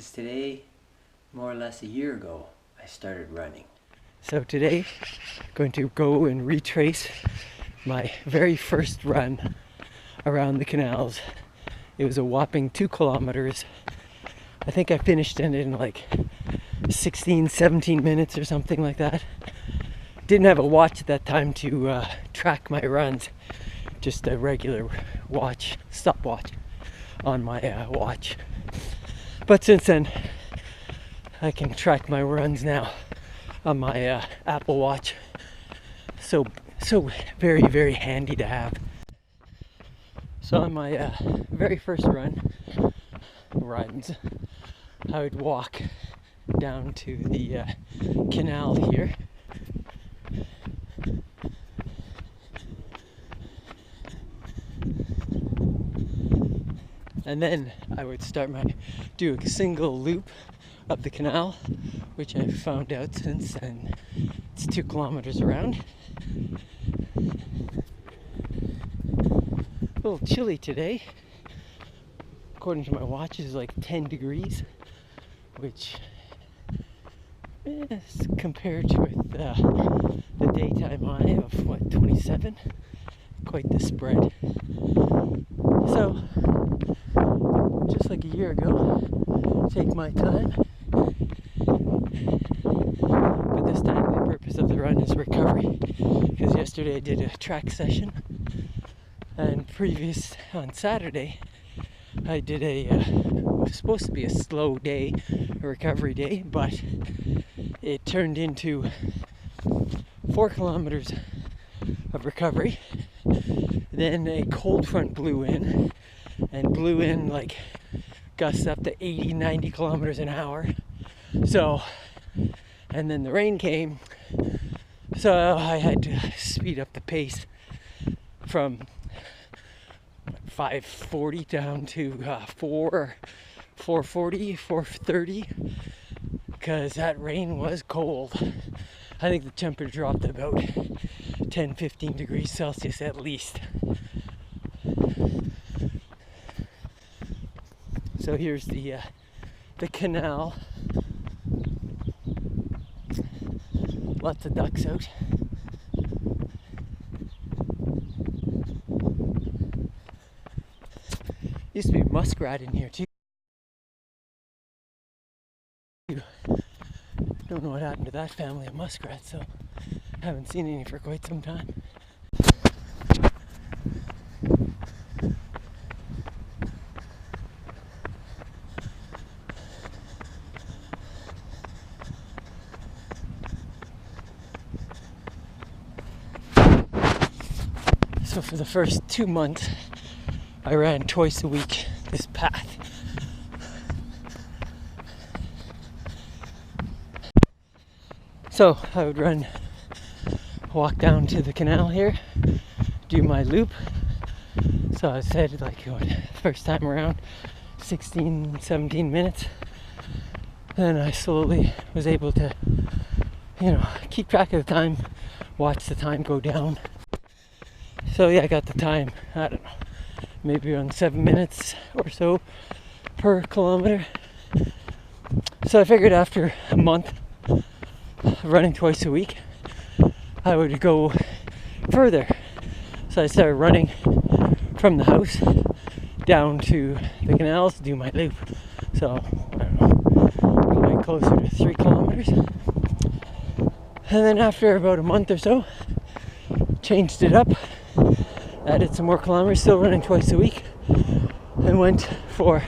because today, more or less a year ago, I started running. So today, I'm going to go and retrace my very first run around the canals. It was a whopping 2 kilometers. I think I finished it in like 16, 17 minutes or something like that. Didn't have a watch at that time to track my runs, just a regular watch, stopwatch on my watch. But since then, I can track my runs now on my Apple Watch. So very, very handy to have. So on my very first runs, I would walk down to the canal here. And then I would do a single loop up the canal, which I've found out since then it's 2 kilometers around. A little chilly today. According to my watch, it's like 10 degrees, which is compared with the daytime high of 27. Quite the spread. So, just like a year ago, take my time. But this time the purpose of the run is recovery, because yesterday I did a track session, and on Saturday I did it was supposed to be a slow day, a recovery day, but it turned into 4 kilometers of recovery. Then a cold front blew in like gusts up to 80, 90 kilometers an hour. So, and then the rain came, so I had to speed up the pace from 5:40 down to 4:40, 4:30, because that rain was cold. I think the temperature dropped about 10-15 degrees Celsius at least. So here's the canal. Lots of ducks out. Used to be muskrat in here too. Don't know what happened to that family of muskrats, so haven't seen any for quite some time. So for the first 2 months, I ran twice a week this path. So I would walk down to the canal here, do my loop. So I said, like, first time around, 16, 17 minutes. Then I slowly was able to, keep track of the time, watch the time go down. So yeah, I got the time, I don't know, maybe around 7 minutes or so per kilometer. So I figured after a month running twice a week, I would go further. So I started running from the house down to the canals to do my loop. So, I don't know, probably closer to 3 kilometers. And then after about a month or so, changed it up, added some more kilometers, still running twice a week, and went for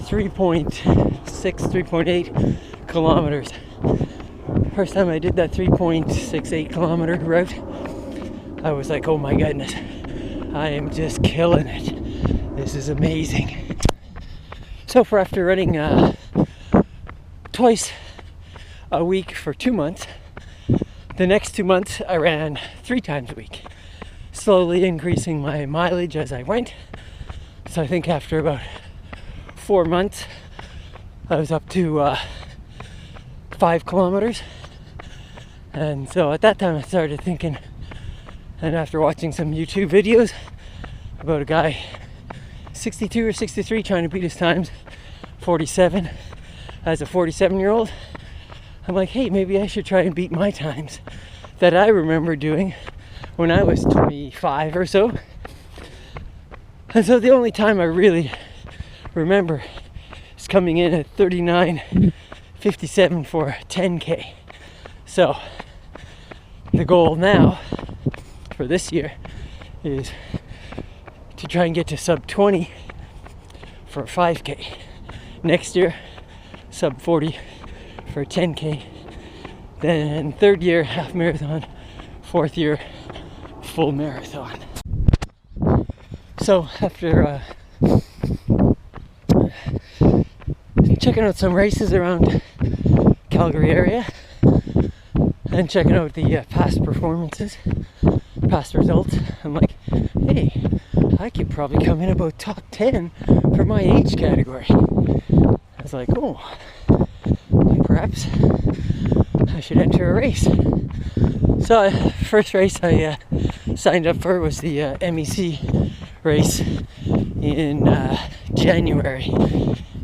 3.6, 3.8 kilometers. First time I did that 3.68 kilometer route, I was like, oh my goodness, I am just killing it. This is amazing. So for after running twice a week for 2 months, the next 2 months I ran 3 times a week, slowly increasing my mileage as I went. So I think after about 4 months, I was up to 5 kilometers. And so at that time I started thinking, and after watching some YouTube videos about a guy 62 or 63 trying to beat his times 47 as a 47-year-old. I'm like, hey, maybe I should try and beat my times that I remember doing when I was 25 or so. And so the only time I really remember is coming in at 39:57 for 10K. So the goal now for this year is to try and get to sub 20 for 5K. Next year, sub 40 for 10K. Then third year, half marathon. Fourth year, full marathon. So after checking out some races around Calgary area and checking out the past performances, past results, I'm like, hey, I could probably come in about top 10 for my age category. I was like, oh, perhaps I should enter a race. So first race I signed up for was the MEC race in January.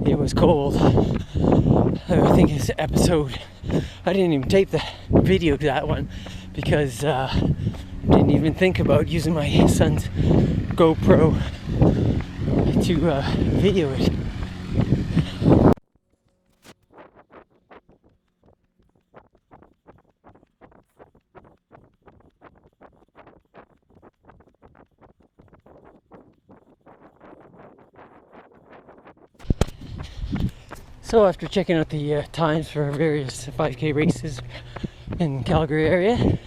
It was cold. I think it's episode. I didn't even tape the video to that one because I didn't even think about using my son's GoPro to video it. So after checking out the times for various 5K races in Calgary area,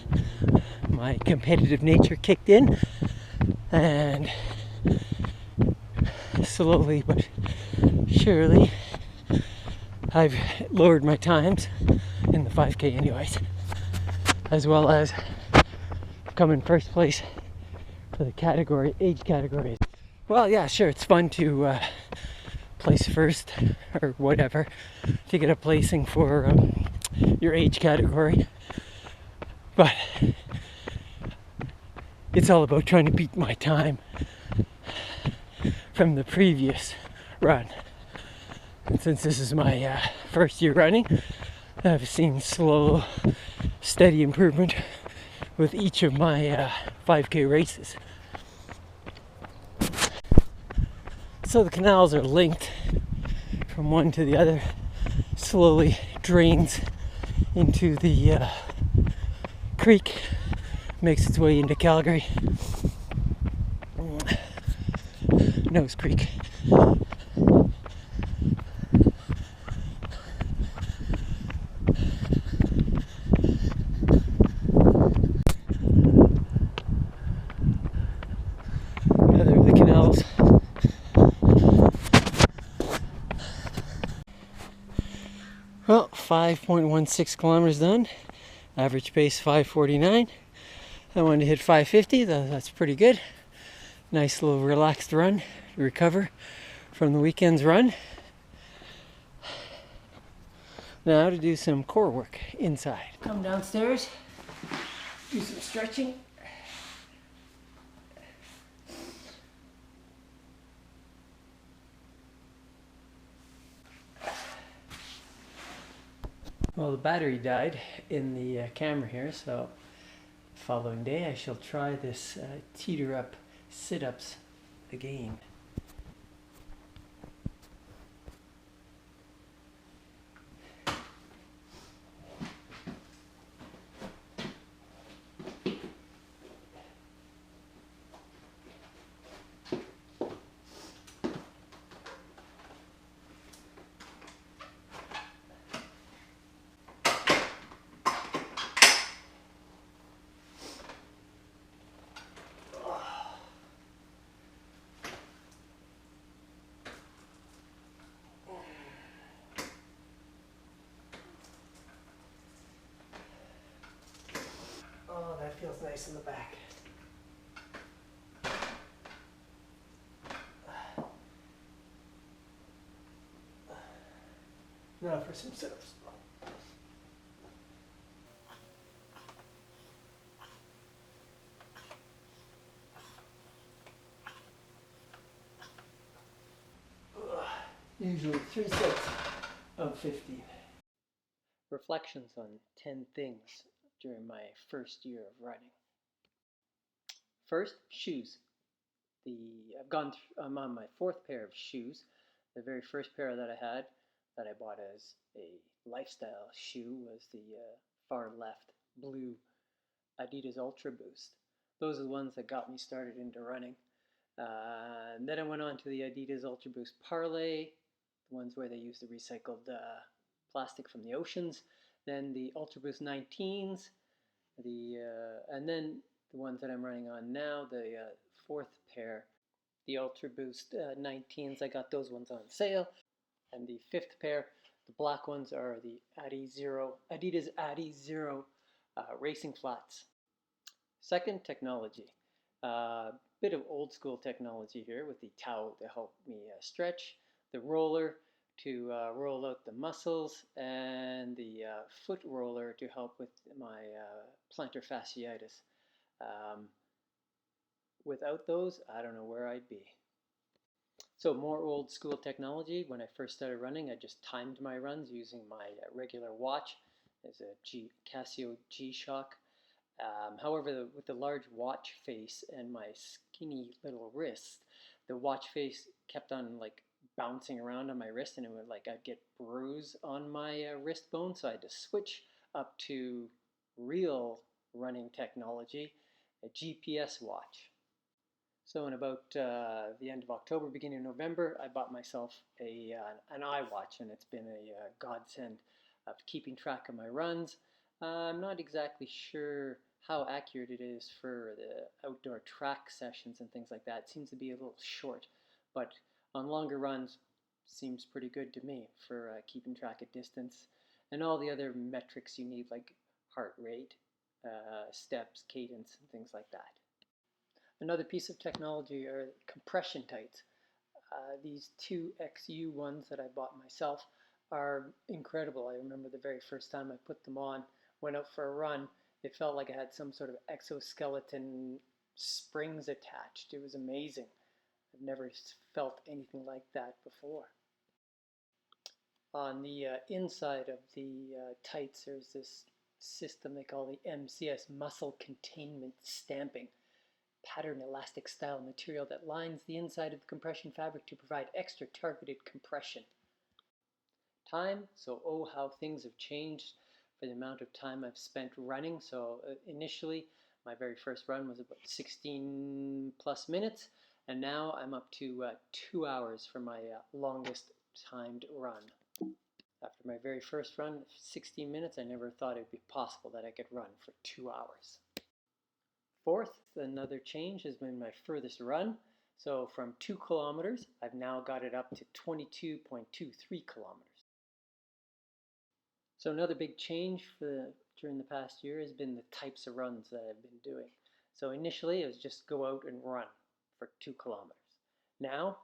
my competitive nature kicked in, and slowly but surely I've lowered my times in the 5K anyways, as well as come in first place for the category, age category. Well, yeah, sure, it's fun to place first or whatever to get a placing for your age category, but it's all about trying to beat my time from the previous run. And since this is my first year running, I've seen slow, steady improvement with each of my 5K races. So the canals are linked from one to the other, slowly drains into the creek, makes its way into Calgary. Nose Creek. Other of the canals. Well, 5.16 kilometers done. Average pace 5:49. I wanted to hit 5:50. That's pretty good. Nice little relaxed run to recover from the weekend's run. Now to do some core work inside. Come downstairs, do some stretching. Well, the battery died in the camera here, so the following day I shall try this teeter up sit-ups again. Oh, that feels nice in the back. Now for some sit-ups. Usually usually 3 sets of 15. Reflections on 10 things during my first year of running. First, shoes. I'm on my 4th pair of shoes. The very first pair that I had that I bought as a lifestyle shoe was the far left blue Adidas UltraBoost. Those are the ones that got me started into running. And then I went on to the Adidas UltraBoost Parlay, the ones where they use the recycled plastic from the oceans. Then the UltraBoost 19s, and then the ones that I'm running on now, the 4th pair, the UltraBoost 19s. I got those ones on sale. And the 5th pair, the black ones, are the Adidas Adi Zero racing flats. Second, technology. Bit of old school technology here with the towel to help me stretch, the roller to roll out the muscles, and the foot roller to help with my plantar fasciitis. Without those, I don't know where I'd be. So more old school technology. When I first started running, I just timed my runs using my regular watch. It's a Casio G-Shock. However, with the large watch face and my skinny little wrist, the watch face kept on like bouncing around on my wrist, and it would I'd get bruise on my wrist bone. So I had to switch up to real running technology, a GPS watch. So in about the end of October, beginning of November, I bought myself an iWatch, and it's been a godsend of keeping track of my runs. I'm not exactly sure how accurate it is for the outdoor track sessions and things like that. It seems to be a little short, but on longer runs, seems pretty good to me for keeping track of distance and all the other metrics you need, like heart rate, steps, cadence, and things like that. Another piece of technology are compression tights. These 2XU ones that I bought myself are incredible. I remember the very first time I put them on, went out for a run, it felt like I had some sort of exoskeleton springs attached. It was amazing. I've never felt anything like that before. On the inside of the tights, there's this system they call the MCS, muscle containment stamping. Pattern elastic style material that lines the inside of the compression fabric to provide extra targeted compression. Time, so how things have changed for the amount of time I've spent running. So initially my very first run was about 16 plus minutes, and now I'm up to 2 hours for my longest timed run. After my very first run, 16 minutes, I never thought it would be possible that I could run for 2 hours. Fourth, another change has been my furthest run. So from 2 kilometers, I've now got it up to 22.23 kilometers. So another big change during the past year has been the types of runs that I've been doing. So initially, it was just go out and run for 2 kilometers. Now,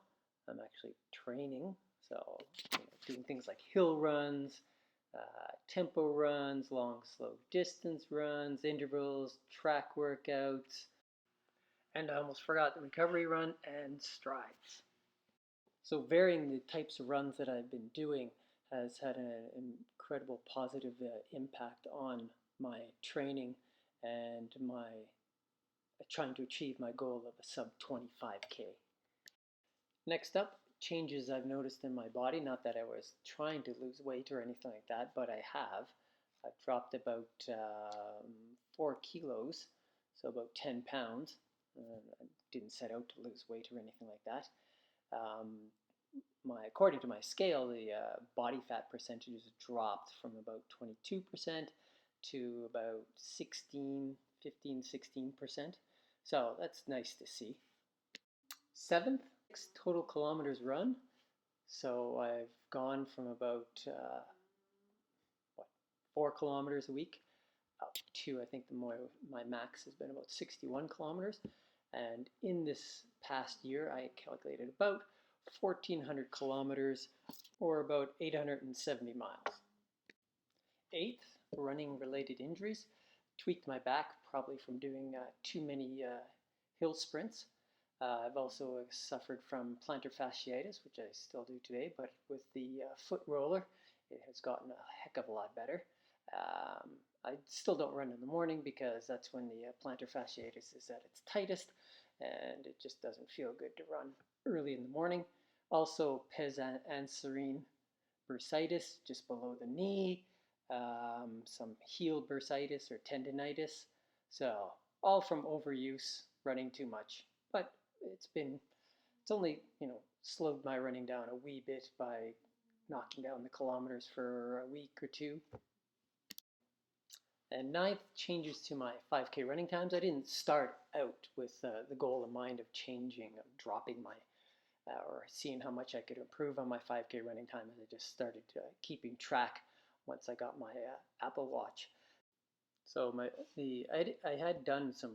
I'm actually training, so doing things like hill runs, tempo runs, long, slow distance runs, intervals, track workouts, and I almost forgot the recovery run and strides. So varying the types of runs that I've been doing has had an incredible positive impact on my training and my trying to achieve my goal of a sub 25K. Next up, changes I've noticed in my body. Not that I was trying to lose weight or anything like that, but I have. I've dropped about 4 kilos, so about 10 pounds. I didn't set out to lose weight or anything like that. According to my scale, the body fat percentage has dropped from about 22% to about 16%. So that's nice to see. Seventh, 6 total kilometers run. So I've gone from about 4 kilometers a week up to, I think my max has been about 61 kilometers. And in this past year, I calculated about 1,400 kilometers, or about 870 miles. Eighth, running related injuries. Tweaked my back, probably from doing too many hill sprints. I've also suffered from plantar fasciitis, which I still do today, but with the foot roller, it has gotten a heck of a lot better. I still don't run in the morning because that's when the plantar fasciitis is at its tightest, and it just doesn't feel good to run early in the morning. Also, pes anserine bursitis just below the knee, some heel bursitis or tendinitis. So all from overuse, running too much. But it's only, slowed my running down a wee bit by knocking down the kilometers for a week or two. And ninth, changes to my 5K running times. I didn't start out with the goal in mind of changing, of dropping my, or seeing how much I could improve on my 5K running time. I just started keeping track once I got my Apple Watch. So I had done some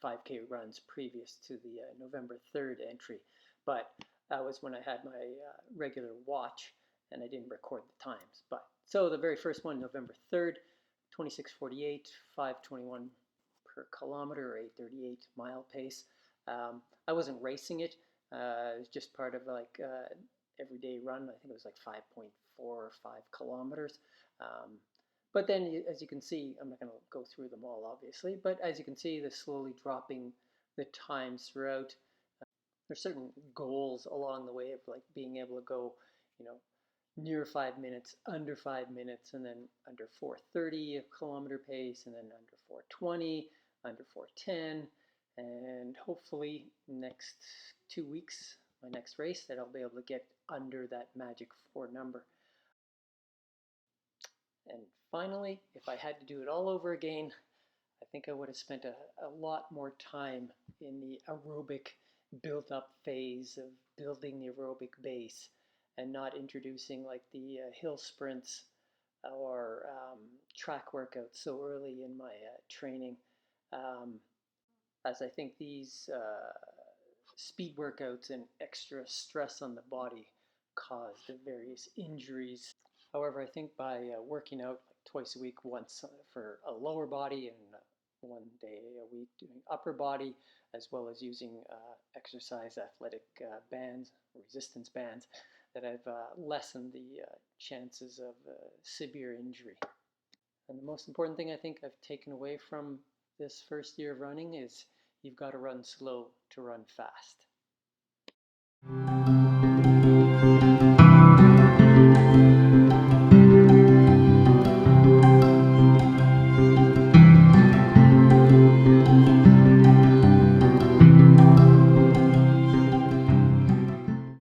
5K runs previous to the November 3rd entry, but that was when I had my regular watch and I didn't record the times. But so the very first one, November 3rd, 26:48, 5:21 per kilometer, or 8:38 mile pace. I wasn't racing it. It was just part of like everyday run. I think it was like 5.4 or 5 kilometers. But then, as you can see, I'm not going to go through them all, obviously, but as you can see, they're slowly dropping the times throughout. There's certain goals along the way of like being able to go, near 5 minutes, under 5 minutes, and then under 4:30 kilometer pace, and then under 4:20, under 4:10, and hopefully next 2 weeks, my next race, that I'll be able to get under that magic 4 number. And finally, if I had to do it all over again, I think I would have spent a lot more time in the aerobic build-up phase of building the aerobic base and not introducing like the hill sprints or track workouts so early in my training, as I think these speed workouts and extra stress on the body caused various injuries. However, I think by working out like twice a week, once for a lower body and 1 day a week doing upper body, as well as using exercise athletic bands, resistance bands, that I've lessened the chances of severe injury. And the most important thing I think I've taken away from this first year of running is you've got to run slow to run fast.